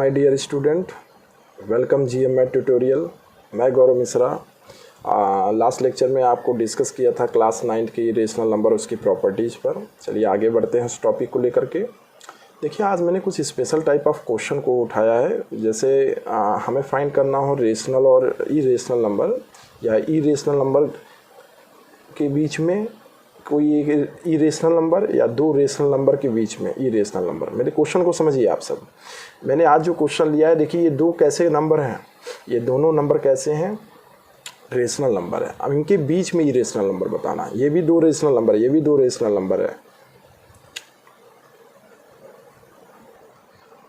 My dear student, welcome GMAT tutorial. मैं Gaurav Mishra. Last lecture में आपको डिस्कस किया था क्लास 9 की रेशनल नंबर उसकी प्रॉपर्टीज़ पर। चलिए आगे बढ़ते हैं उस टॉपिक को लेकर के। देखिए आज मैंने कुछ स्पेशल टाइप ऑफ क्वेश्चन को उठाया है। जैसे हमें फाइंड करना हो रेशनल और इरेशनल नंबर या इरेशनल नंबर के बीच में कोई एक इरेशनल नंबर या दो रेशनल नंबर के बीच में इरेशनल नंबर। मेरे क्वेश्चन को समझिए आप सब। मैंने आज जो क्वेश्चन लिया है, देखिए ये दो कैसे नंबर हैं, ये दोनों नंबर कैसे हैं, रेशनल नंबर है। अब इनके बीच में इरेशनल नंबर बताना है। ये भी दो रेशनल नंबर है, ये भी दो रेशनल नंबर है।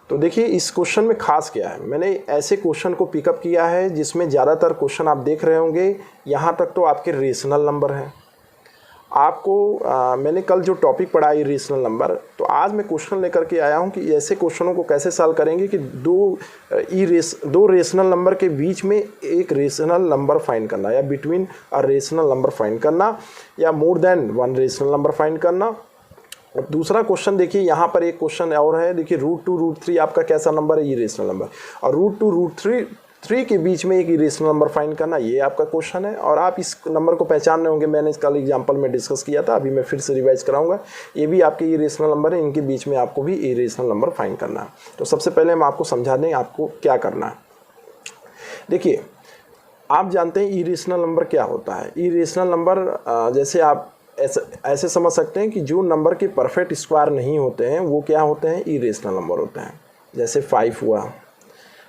तो देखिए इस क्वेश्चन में खास क्या है, मैंने ऐसे क्वेश्चन को पिकअप किया है जिसमें ज़्यादातर क्वेश्चन आप देख रहे होंगे यहाँ तक तो आपके रेशनल नंबर हैं। आपको मैंने कल जो टॉपिक पढ़ा इरेशनल नंबर, तो आज मैं क्वेश्चन लेकर के आया हूँ कि ऐसे क्वेश्चनों को कैसे सॉल्व करेंगे कि दो रेशनल नंबर के बीच में एक रेशनल नंबर फाइंड करना, या between a rational number find करना, या more than one rational number find करना। और दूसरा क्वेश्चन देखिए, यहाँ पर एक क्वेश्चन और है। देखिए √2 √3 आपका कैसा नंबर है, इरेशनल नंबर, और √2 √3 के बीच में एक इरेशनल नंबर फाइंड करना, ये आपका क्वेश्चन है। और आप इस नंबर को पहचान रहे होंगे, मैंने कल एग्जांपल में डिस्कस किया था, अभी मैं फिर से रिवाइज कराऊंगा। ये भी आपके इरेशनल नंबर है, इनके बीच में आपको भी इरेशनल नंबर फाइंड करना है। तो सबसे पहले हम आपको समझा दें आपको क्या करना है। देखिए आप जानते हैं इरेशनल नंबर क्या होता है। इरेशनल नंबर जैसे आप ऐसे समझ सकते हैं कि जो नंबर के परफेक्ट स्क्वायर नहीं होते हैं वो क्या होते हैं, इरेशनल नंबर होते हैं। जैसे 5 हुआ,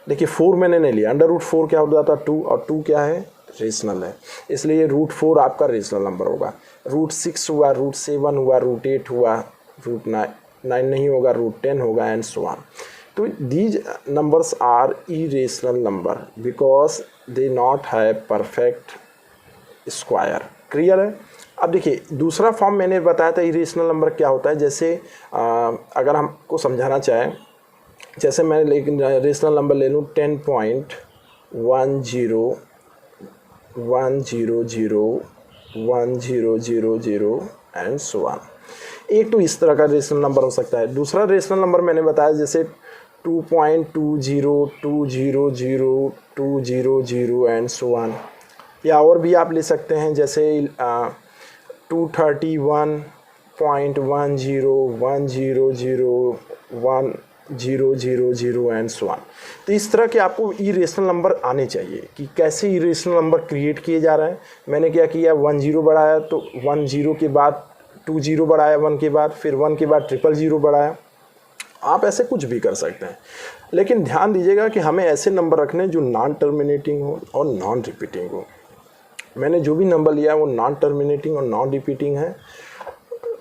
देखिए 4 मैंने नहीं लिया, √4 क्या हो जाता है 2, और 2 क्या है, रेशनल है, इसलिए √4 आपका रेशनल नंबर होगा। √6 हुआ, √7 हुआ, √8 हुआ, √9 नहीं होगा, √10 होगा, एंड सो ऑन। तो these numbers are irrational number because they not have perfect square. Clear है। अब देखिए दूसरा फॉर्म मैंने बताया था इरेशनल नंबर क्या होता है। जैसे अगर हमको समझाना चाहें, जैसे मैं लेकिन रेशनल नंबर ले लूँ 10.10001000 एंड सो ऑन। एक तो इस तरह का रेशनल नंबर हो सकता है। दूसरा रेशनल नंबर मैंने बताया जैसे 2.202002000 एंड सो ऑन। या और भी आप ले सकते हैं, जैसे 231.101001001000 एंड सो ऑन। तो इस तरह के आपको इरेशनल नंबर आने चाहिए कि कैसे इरेशनल नंबर क्रिएट किए जा रहे हैं। मैंने क्या किया, 10 बढ़ाया तो 10 के बाद 20 बढ़ाया 1 के बाद, फिर 1 के बाद 000 बढ़ाया। आप ऐसे कुछ भी कर सकते हैं, लेकिन ध्यान दीजिएगा कि हमें ऐसे नंबर रखने जो नॉन टर्मिनेटिंग हो और नॉन रिपीटिंग हो। मैंने जो भी नंबर लिया है वो नॉन टर्मिनेटिंग और नॉन रिपीटिंग है।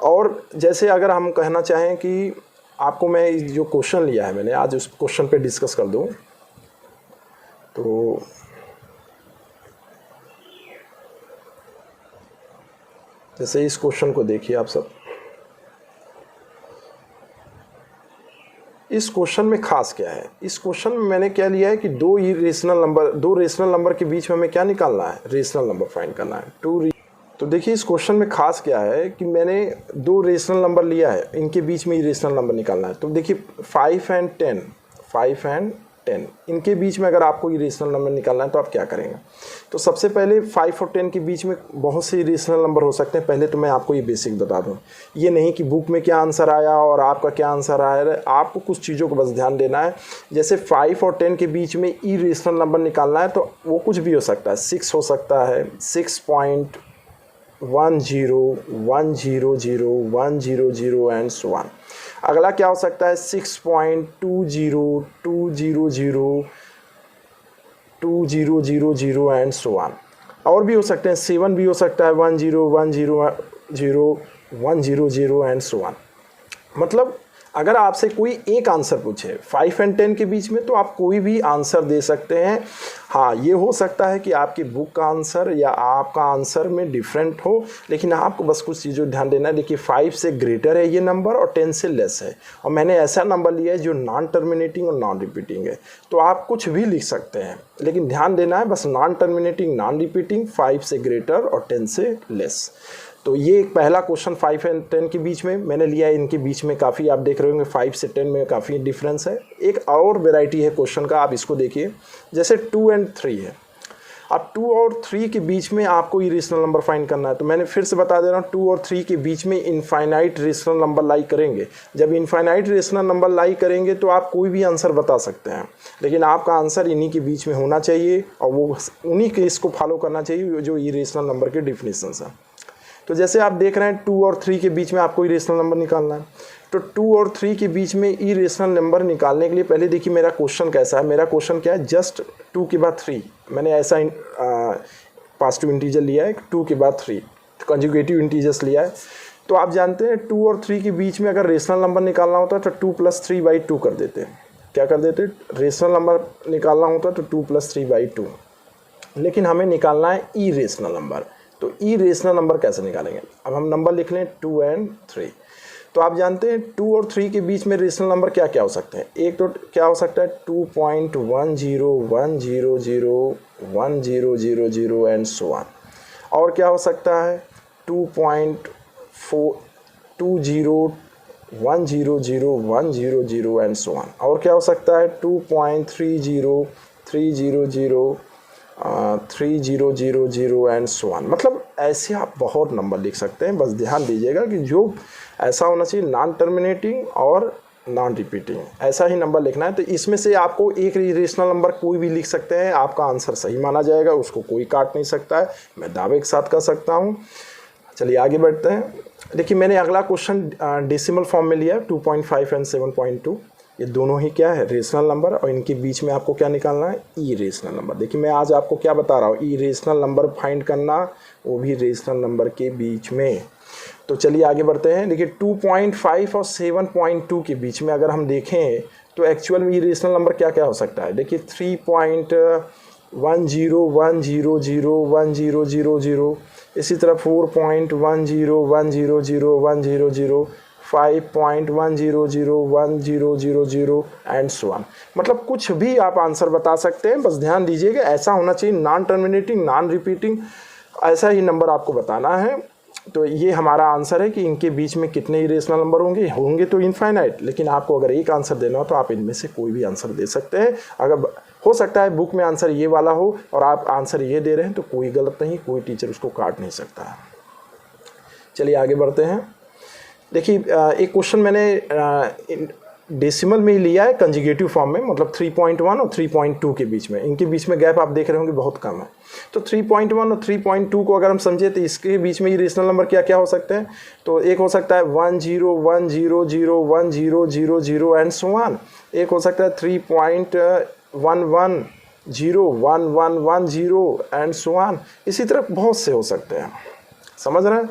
और जैसे अगर हम कहना चाहें कि आपको मैं जो क्वेश्चन लिया है मैंने आज, उस क्वेश्चन पे डिस्कस कर दूं, तो जैसे इस क्वेश्चन को देखिए आप सब। इस क्वेश्चन में खास क्या है, इस क्वेश्चन में मैंने क्या लिया है कि दो रेशनल नंबर के बीच में हमें क्या निकालना है, रेशनल नंबर फाइंड करना है। तो देखिए इस क्वेश्चन में खास क्या है कि मैंने दो रेशनल नंबर लिया है, इनके बीच में रेशनल नंबर निकालना है। तो देखिए 5 and 10 इनके बीच में अगर आपको इरेशनल नंबर निकालना है तो आप क्या करेंगे। तो सबसे पहले 5 और 10 के बीच में बहुत से इरेशनल नंबर हो सकते हैं। पहले तो मैं आपको ये बेसिक बता दूं, ये नहीं कि बुक में क्या आंसर आया और आपका क्या आंसर आया, आपको कुछ चीज़ों को बस ध्यान देना है। जैसे 5 और 10 के बीच में इरेशनल नंबर निकालना है तो वो कुछ भी हो सकता है, 6 हो सकता है, 6.10100100 एंड सो ऑन। अगला क्या हो सकता है, 6.202000 एंड सो ऑन। और भी हो सकते हैं, 7 भी हो सकता है, 10100100 एंड सो ऑन। मतलब अगर आपसे कोई एक आंसर पूछे 5 and 10 के बीच में तो आप कोई भी आंसर दे सकते हैं। हाँ, ये हो सकता है कि आपकी बुक का आंसर या आपका आंसर में डिफरेंट हो, लेकिन आपको बस कुछ चीज़ों ध्यान देना है। देखिए 5 से ग्रेटर है ये नंबर और 10 से लेस है, और मैंने ऐसा नंबर लिया है जो नॉन टर्मिनेटिंग और नॉन रिपीटिंग है। तो आप कुछ भी लिख सकते हैं, लेकिन ध्यान देना है बस नॉन टर्मिनेटिंग, नॉन रिपीटिंग, 5 से ग्रेटर और 10 से लेस। तो ये एक पहला क्वेश्चन 5 और 10 के बीच में मैंने लिया है। इनके बीच में काफ़ी आप देख रहे होंगे 5 से 10 में काफ़ी डिफरेंस है। एक और वेराइटी है क्वेश्चन का, आप इसको देखिए, जैसे 2 और 3 है। अब 2 और 3 के बीच में आपको इरेशनल नंबर फाइंड करना है। तो मैंने फिर से बता दे रहा हूँ, 2 और 3 के बीच में इनफाइनाइट रेशनल नंबर लाई करेंगे। जब इनफाइनाइट रेशनल नंबर लाई करेंगे तो आप कोई भी आंसर बता सकते हैं, लेकिन आपका आंसर इन्हीं के बीच में होना चाहिए और वो उन्हीं के इसको फॉलो करना चाहिए जो इरेशनल नंबर के डिफिनीशंस हैं। तो जैसे आप देख रहे हैं 2 और 3 के बीच में आपको इरेशनल नंबर निकालना है। तो 2 और 3 के बीच में इरेशनल नंबर निकालने के लिए पहले देखिए मेरा क्वेश्चन कैसा है। मेरा क्वेश्चन क्या है, जस्ट 2 के बाद 3, मैंने ऐसा पॉजिटिव इंटीजर लिया है, 2 के बाद 3 कंजुगेटिव इंटीजर्स लिया है। तो आप जानते हैं 2 और 3 के बीच में अगर रेशनल नंबर निकालना होता है तो 2 + 3/2 कर देते हैं। क्या कर देते हैं, रेशनल नंबर निकालना होता है तो 2 + 3/2, लेकिन हमें निकालना है इरेशनल नंबर। तो इरेशनल नंबर कैसे निकालेंगे, अब हम नंबर लिख लें 2 और 3। तो आप जानते हैं 2 और 3 के बीच में रेशनल नंबर क्या क्या हो सकते हैं। एक तो क्या हो सकता है 2.1010001000 एंड सो ऑन। और क्या हो सकता है 2.42010001000 एंड सो ऑन। और क्या हो सकता है 2.303000 एंड सो ऑन। मतलब ऐसे आप बहुत नंबर लिख सकते हैं। बस ध्यान दीजिएगा कि जो ऐसा होना चाहिए नॉन टर्मिनेटिंग और नॉन रिपीटिंग, ऐसा ही नंबर लिखना है। तो इसमें से आपको एक इरेशनल नंबर कोई भी लिख सकते हैं, आपका आंसर सही माना जाएगा, उसको कोई काट नहीं सकता है, मैं दावे के साथ कर सकता हूँ। चलिए आगे बढ़ते हैं। देखिए मैंने अगला क्वेश्चन डेसिमल फॉर्म में लिया है, 2.5 और 7.2। ये दोनों ही क्या है, रेशनल नंबर, और इनके बीच में आपको क्या निकालना है, इरेशनल नंबर। देखिए मैं आज आपको क्या बता रहा हूँ, इरेशनल नंबर फाइंड करना, वो भी रेशनल नंबर के बीच में। तो चलिए आगे बढ़ते हैं। देखिए 2.5 और 7.2 के बीच में अगर हम देखें तो एक्चुअल में इरेशनल नंबर क्या क्या हो सकता है। देखिए 3.1010001000, इसी तरह 4.1010001000, 5.100100 एंड सो ऑन। मतलब कुछ भी आप आंसर बता सकते हैं, बस ध्यान दीजिएगा ऐसा होना चाहिए नॉन टर्मिनेटिंग नॉन रिपीटिंग, ऐसा ही नंबर आपको बताना है। तो ये हमारा आंसर है कि इनके बीच में कितने इरेशनल नंबर होंगे तो इनफाइनाइट, लेकिन आपको अगर एक आंसर देना हो तो आप इनमें से कोई भी आंसर दे सकते हैं। अगर हो सकता है बुक में आंसर ये वाला हो और आप आंसर ये दे रहे हैं तो कोई गलत नहीं, कोई टीचर उसको काट नहीं सकता है। चलिए आगे बढ़ते हैं। देखिए एक क्वेश्चन मैंने डेसिमल में ही लिया है कंजुगेटिव फॉर्म में, मतलब 3.1 और 3.2 के बीच में, इनके बीच में गैप आप देख रहे होंगे बहुत कम है। तो 3.1 और 3.2 को अगर हम समझे तो इसके बीच में इरेशनल नंबर क्या क्या हो सकते हैं। तो एक हो सकता है 1010010000 एंड सो ऑन। एक हो सकता है 3.11011110 एंड सो ऑन। इसी तरह बहुत से हो सकते हैं, समझ रहे हैं।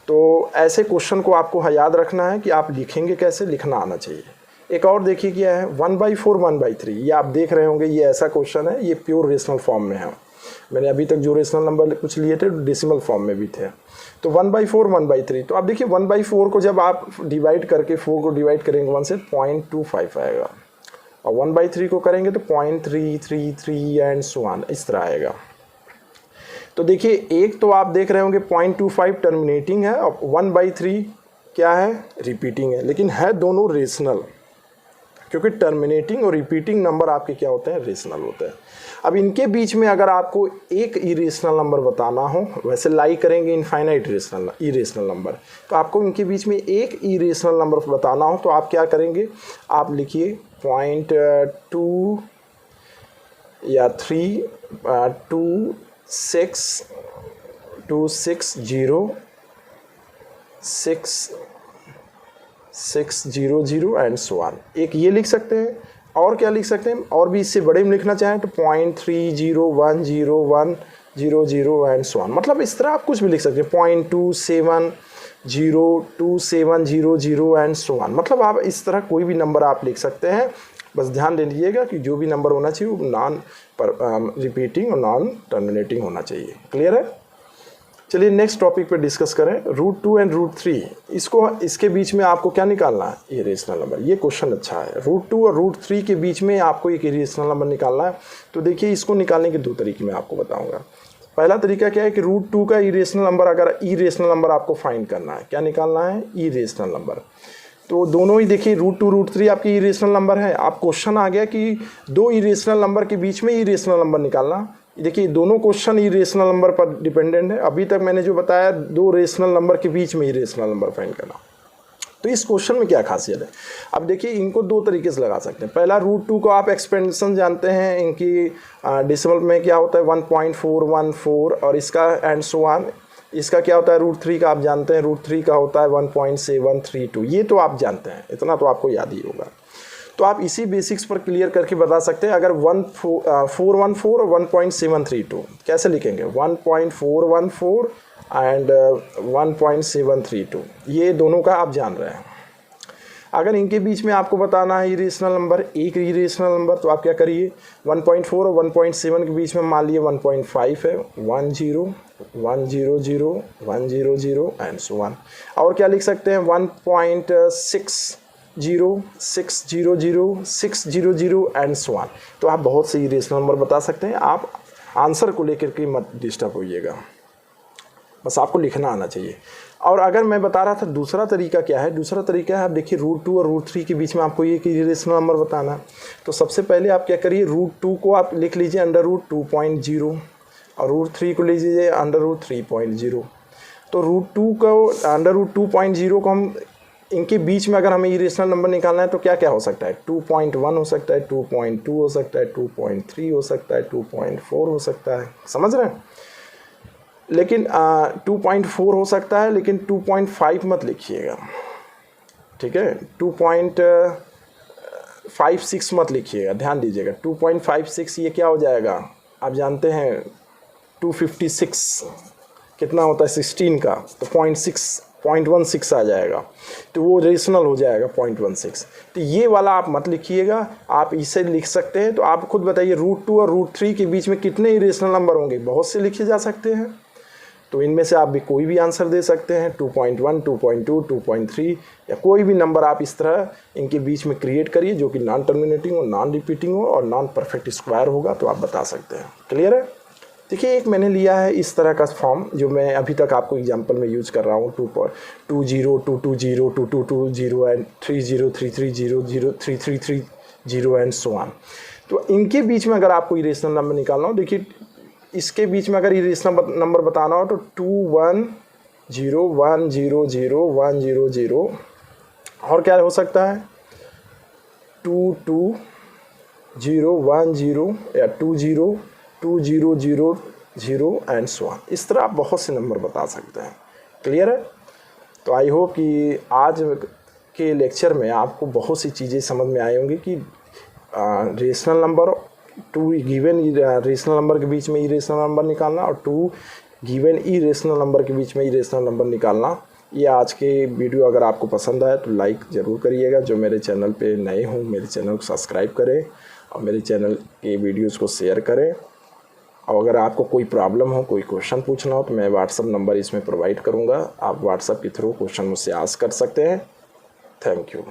तो ऐसे क्वेश्चन को आपको याद रखना है कि आप लिखेंगे कैसे, लिखना आना चाहिए। एक और देखिए क्या है 1/4 1/3, ये आप देख रहे होंगे, ये ऐसा क्वेश्चन है, ये प्योर रेशनल फॉर्म में है। मैंने अभी तक जो रेशनल नंबर कुछ लिए थे डेसिमल फॉर्म में भी थे। तो 1/4 1/3, तो आप देखिए 1/4 को जब आप डिवाइड करके 4 को डिवाइड करेंगे 1 से 0.25 आएगा, और 1/3 को करेंगे तो 0.333 एंड सो ऑन, इस तरह आएगा। तो देखिए एक तो आप देख रहे होंगे 0.25 टर्मिनेटिंग है और 1/3 क्या है, रिपीटिंग है, लेकिन है दोनों रेशनल, क्योंकि टर्मिनेटिंग और रिपीटिंग नंबर आपके क्या होते हैं, रेशनल होते हैं। अब इनके बीच में अगर आपको एक इरेशनल नंबर बताना हो, वैसे लाई करेंगे इनफाइनाइट इरेशनल नंबर, तो आपको इनके बीच में एक इरेशनल नंबर बताना हो तो आप क्या करेंगे, आप लिखिए 0.2 या 3 2.600 एंड सो ऑन, एक ये लिख सकते हैं। और क्या लिख सकते हैं, और भी इससे बड़े में लिखना चाहें तो 0.30100100 एंड सो ऑन। मतलब इस तरह आप कुछ भी लिख सकते हैं, 0.2702700 एंड सो ऑन। मतलब आप इस तरह कोई भी नंबर आप लिख सकते हैं। बस ध्यान दे लीजिएगा कि जो भी नंबर होना चाहिए वो नॉन रिपीटिंग और नॉन टर्मिनेटिंग होना चाहिए। क्लियर है। चलिए नेक्स्ट टॉपिक पे डिस्कस करें, √2 एंड √3। इसके बीच में आपको क्या निकालना है, इरेशनल नंबर। ये क्वेश्चन अच्छा है, √2 और √3 के बीच में आपको एक इरेशनल नंबर निकालना है। तो देखिए इसको निकालने के दो तरीके मैं आपको बताऊंगा। पहला तरीका क्या है कि √2 का इरेशनल नंबर, अगर इरेशनल नंबर आपको फाइंड करना है, क्या निकालना है, इरेशनल नंबर। तो दोनों ही देखिए √2 √3 आपकी इरेशनल नंबर है। आप क्वेश्चन आ गया कि दो इरेशनल नंबर के बीच में इरेशनल नंबर निकालना। देखिए दोनों क्वेश्चन इरेशनल नंबर पर डिपेंडेंट है। अभी तक मैंने जो बताया दो रेशनल नंबर के बीच में इरेशनल नंबर फाइंड करना। तो इस क्वेश्चन में क्या खासियत है, अब देखिए इनको दो तरीके से लगा सकते हैं। पहला √2 को आप एक्सपेंशन जानते हैं, इनकी डेसिमल में क्या होता है 1.414 और इसका एंड सो ऑन। इसका क्या होता है √3 का आप जानते हैं, √3 का होता है 1.732। ये तो आप जानते हैं, इतना तो आपको याद ही होगा। तो आप इसी बेसिक्स पर क्लियर करके बता सकते हैं। अगर 1.414 और 1.732 कैसे लिखेंगे, 1.414 एंड 1.732, ये दोनों का आप जान रहे हैं। अगर इनके बीच में आपको बताना है इरेशनल नंबर, एक इरेशनल नंबर, तो आप क्या करिए 1.4 और 1.7 के बीच में मान लिए 1.5 है, 1 0 1 0 0 1 0 0 एंड सो ऑन। और क्या लिख सकते हैं 1.6 0 6 0 0 6 0 0 एंड सो ऑन। तो आप बहुत से इरेशनल नंबर बता सकते हैं। आप आंसर को लेकर के मत डिस्टर्ब होइएगा, बस आपको लिखना आना चाहिए। और अगर मैं बता रहा था दूसरा तरीका क्या है, दूसरा तरीका है आप देखिए √2 और √3 के बीच में आपको ये कि इरेशनल नंबर बताना है। तो सबसे पहले आप क्या करिए √2 को आप लिख लीजिए √2.0 और √3 को लीजिए √3.0। तो √2 को √2.0 को हम इनके बीच में अगर हमें इरेशनल नंबर निकालना है तो क्या क्या हो सकता है, 2.1 हो सकता है, 2.2 हो सकता है, 2.3 हो सकता है, 2.4 हो सकता है, समझ रहे हैं। लेकिन 2.4 हो सकता है, लेकिन 2.5 मत लिखिएगा, ठीक है। 2.56 मत लिखिएगा, ध्यान दीजिएगा। 2.56 ये क्या हो जाएगा, आप जानते हैं 256 कितना होता है 16 का, तो 0.16 आ जाएगा, तो वो रेशनल हो जाएगा 0.16। तो ये वाला आप मत लिखिएगा, आप इसे लिख सकते हैं। तो आप खुद बताइए √2 और √3 के बीच में कितने इरेशनल नंबर होंगे, बहुत से लिखे जा सकते हैं। तो इनमें से आप भी कोई भी आंसर दे सकते हैं, 2.1 2.2 2.3 या कोई भी नंबर आप इस तरह इनके बीच में क्रिएट करिए जो कि नॉन टर्मिनेटिंग हो, नॉन रिपीटिंग हो और नॉन परफेक्ट स्क्वायर होगा, तो आप बता सकते हैं। क्लियर है। देखिए एक मैंने लिया है इस तरह का फॉर्म जो मैं अभी तक आपको एग्जांपल में यूज़ कर रहा हूँ, 2.20 220 2220 एंड 30 330 0 3330 एंड सो ऑन। तो इनके बीच में अगर आपको इरेशनल नंबर निकालना हो, देखिए इसके बीच में अगर इरेशनल नंबर बताना हो तो 210 100 100 और क्या हो सकता है 220 10 या 20 2000 एंड सो ऑन। इस तरह आप बहुत से नंबर बता सकते हैं। क्लियर है। तो आई होप कि आज के लेक्चर में आपको बहुत सी चीज़ें समझ में आई होंगी कि rational number, 2 given rational number के बीच में इरेशनल नंबर निकालना और 2 गिवन इरेशनल नंबर के बीच में इरेशनल नंबर निकालना। ये आज के वीडियो अगर आपको पसंद आए तो लाइक ज़रूर करिएगा। जो मेरे चैनल पे नए हों मेरे चैनल को सब्सक्राइब करें और मेरे चैनल के वीडियोस को शेयर करें। और अगर आपको कोई प्रॉब्लम हो, कोई क्वेश्चन पूछना हो तो मैं व्हाट्सअप नंबर इसमें प्रोवाइड करूँगा, आप व्हाट्सअप के थ्रू क्वेश्चन मुझसे आस्क कर सकते हैं। Thank you.